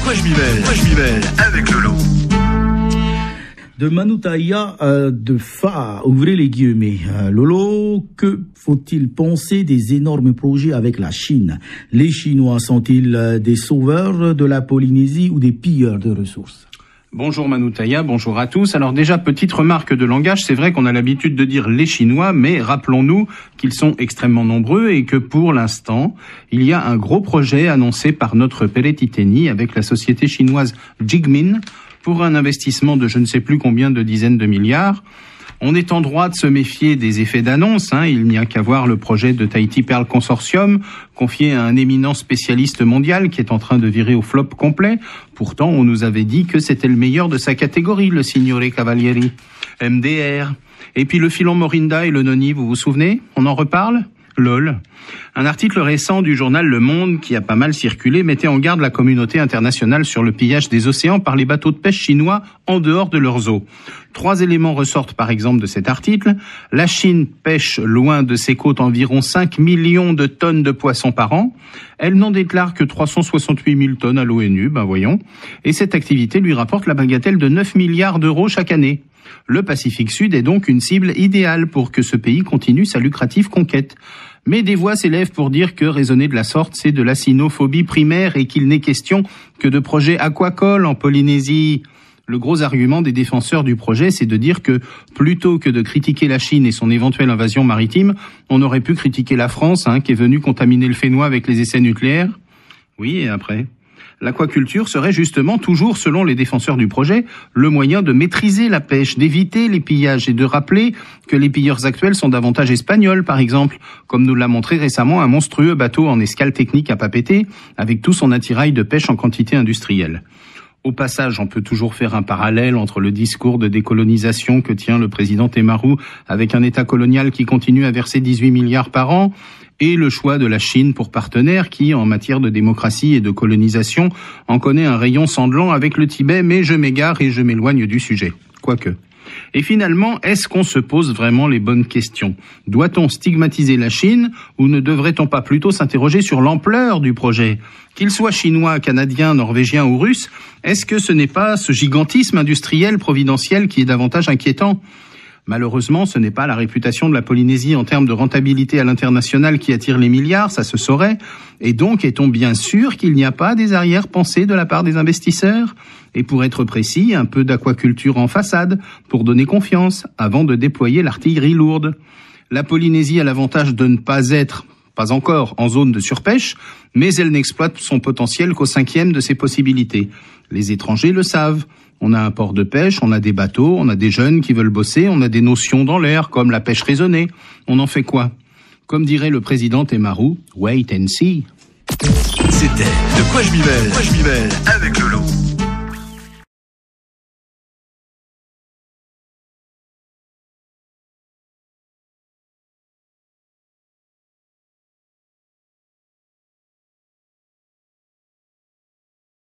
quoi je m'y mêle avec Lolo. De Manoutaïa de Fa, ouvrez les guillemets. Lolo, que faut-il penser des énormes projets avec la Chine? Les Chinois sont-ils des sauveurs de la Polynésie ou des pilleurs de ressources? Bonjour Manoutaïa, bonjour à tous. Alors déjà, petite remarque de langage, c'est vrai qu'on a l'habitude de dire les Chinois, mais rappelons-nous qu'ils sont extrêmement nombreux et que pour l'instant, il y a un gros projet annoncé par notre Peretiteni avec la société chinoise Jigmin pour un investissement de je ne sais plus combien de dizaines de milliards. On est en droit de se méfier des effets d'annonce, il n'y a qu'à voir le projet de Tahiti Pearl Consortium, confié à un éminent spécialiste mondial qui est en train de virer au flop complet. Pourtant, on nous avait dit que c'était le meilleur de sa catégorie, le Signore Cavalieri. MDR. Et puis le filon Morinda et le Noni, vous vous souvenez? On en reparle? LOL. Un article récent du journal Le Monde, qui a pas mal circulé, mettait en garde la communauté internationale sur le pillage des océans par les bateaux de pêche chinois en dehors de leurs eaux. 3 éléments ressortent par exemple de cet article. La Chine pêche loin de ses côtes environ 5 millions de tonnes de poissons par an. Elle n'en déclare que 368 000 tonnes à l'ONU, voyons. Et cette activité lui rapporte la bagatelle de 9 milliards d'euros chaque année. Le Pacifique Sud est donc une cible idéale pour que ce pays continue sa lucrative conquête. Mais des voix s'élèvent pour dire que raisonner de la sorte, c'est de la sinophobie primaire et qu'il n'est question que de projets aquacoles en Polynésie. Le gros argument des défenseurs du projet, c'est de dire que plutôt que de critiquer la Chine et son éventuelle invasion maritime, on aurait pu critiquer la France, qui est venue contaminer le Fénois avec les essais nucléaires. Oui, et après ? L'aquaculture serait justement, toujours selon les défenseurs du projet, le moyen de maîtriser la pêche, d'éviter les pillages et de rappeler que les pilleurs actuels sont davantage espagnols, par exemple, comme nous l'a montré récemment un monstrueux bateau en escale technique à Papeete, avec tout son attirail de pêche en quantité industrielle. Au passage, on peut toujours faire un parallèle entre le discours de décolonisation que tient le président Temaru avec un État colonial qui continue à verser 18 milliards par an et le choix de la Chine pour partenaire qui, en matière de démocratie et de colonisation, en connaît un rayon sanglant avec le Tibet, mais je m'égare et je m'éloigne du sujet. Quoique. Et finalement, est-ce qu'on se pose vraiment les bonnes questions? Doit-on stigmatiser la Chine ou ne devrait-on pas plutôt s'interroger sur l'ampleur du projet? Qu'il soit chinois, canadien, norvégien ou russe, est-ce que ce n'est pas ce gigantisme industriel providentiel qui est davantage inquiétant? Malheureusement, ce n'est pas la réputation de la Polynésie en termes de rentabilité à l'international qui attire les milliards, ça se saurait. Et donc, est-on bien sûr qu'il n'y a pas des arrière-pensées de la part des investisseurs? Et pour être précis, un peu d'aquaculture en façade, pour donner confiance, avant de déployer l'artillerie lourde. La Polynésie a l'avantage de ne pas être, pas encore, en zone de surpêche, mais elle n'exploite son potentiel qu'au 5e de ses possibilités. Les étrangers le savent. On a un port de pêche, on a des bateaux, on a des jeunes qui veulent bosser, on a des notions dans l'air, comme la pêche raisonnée. On en fait quoi? Comme dirait le président Temaru, wait and see. C'était De quoi je m'y mêle avec Lolo.